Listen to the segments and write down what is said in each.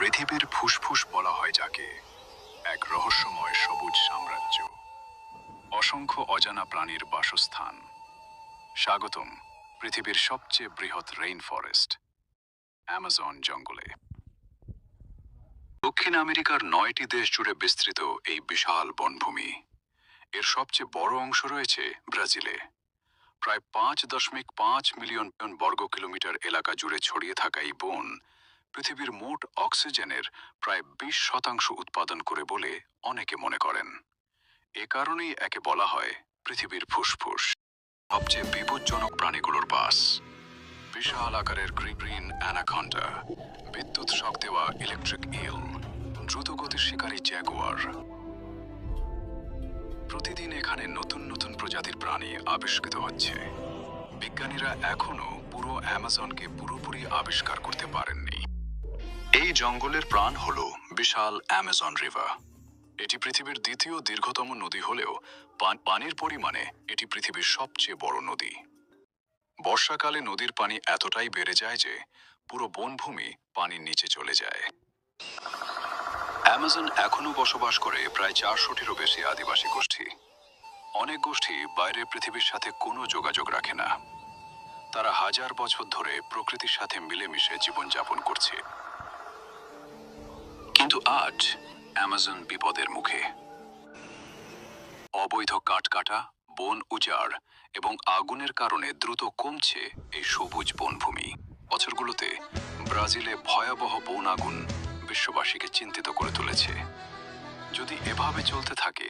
পৃথিবীর ফুসফুস বলা হয় যাকে, এক রহস্যময় সবুজ সাম্রাজ্য, অসংখ্য অজানা প্রাণীর বাসস্থান। স্বাগতম পৃথিবীর সবচেয়ে বৃহৎ রেইন ফরেস্ট, অ্যামাজন জঙ্গলে। দক্ষিণ আমেরিকার 9টি দেশ জুড়ে বিস্তৃত এই বিশাল বনভূমি। এর সবচেয়ে বড় অংশ রয়েছে ব্রাজিলে। প্রায় 5.5 মিলিয়ন বর্গ কিলোমিটার এলাকা জুড়ে ছড়িয়ে থাকা এই বন পৃথিবীর মোট অক্সিজেনের প্রায় 20% উৎপাদন করে বলে অনেকে মনে করেন। এ কারণেই একে বলা হয় পৃথিবীর ফুসফুস। সবচেয়ে বিপজ্জনক প্রাণীগুলোর বাস: বিশাল আকারের গ্রিন অ্যানাকন্ডা, বিদ্যুৎ শক দেওয়া ইলেকট্রিক ইল, দ্রুতগতির শিকারী জ্যাগুয়ার। প্রতিদিন এখানে নতুন নতুন প্রজাতির প্রাণী আবিষ্কৃত হচ্ছে। বিজ্ঞানীরা এখনো পুরো অ্যামাজনকে পুরোপুরি আবিষ্কার করতে পারেননি। এই জঙ্গলের প্রাণ হল বিশাল অ্যামাজন রিভার। এটি পৃথিবীর দ্বিতীয় দীর্ঘতম নদী হলেও পানির পরিমাণে এটি পৃথিবীর সবচেয়ে বড় নদী। বর্ষাকালে নদীর পানি এতটাই বেড়ে যায় যে পুরো বনভূমি পানির নিচে চলে যায়। অ্যামাজন এখনো বসবাস করে প্রায় 400টিরও বেশি আদিবাসী গোষ্ঠী। অনেক গোষ্ঠী বাইরের পৃথিবীর সাথে কোনো যোগাযোগ রাখে না। তারা হাজার বছর ধরে প্রকৃতির সাথে মিলেমিশে জীবনযাপন করছে। কিন্তু আজ অ্যামাজন বিপদের মুখে। অবৈধ কাঠ কাটা, বন উজাড় এবং আগুনের কারণে দ্রুত কমছে এই সবুজ বনভূমি। বছরগুলোতে ব্রাজিলে ভয়াবহ বন আগুন বিশ্ববাসীকে চিন্তিত করে তুলেছে। যদি এভাবে চলতে থাকে,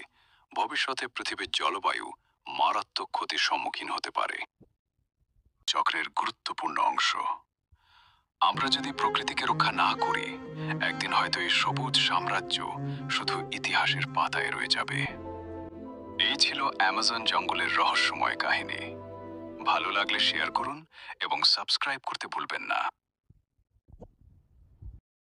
ভবিষ্যতে পৃথিবীর জলবায়ু মারাত্মক ক্ষতির সম্মুখীন হতে পারে। চক্রের গুরুত্বপূর্ণ অংশ। আমরা যদি প্রকৃতিকে রক্ষা না করি, একদিন হয়তো এই সবুজ সাম্রাজ্য শুধু ইতিহাসের পাতায় রয়ে যাবে। এই ছিল অ্যামাজন জঙ্গলের রহস্যময় কাহিনী। ভালো লাগলে শেয়ার করুন এবং সাবস্ক্রাইব করতে ভুলবেন না।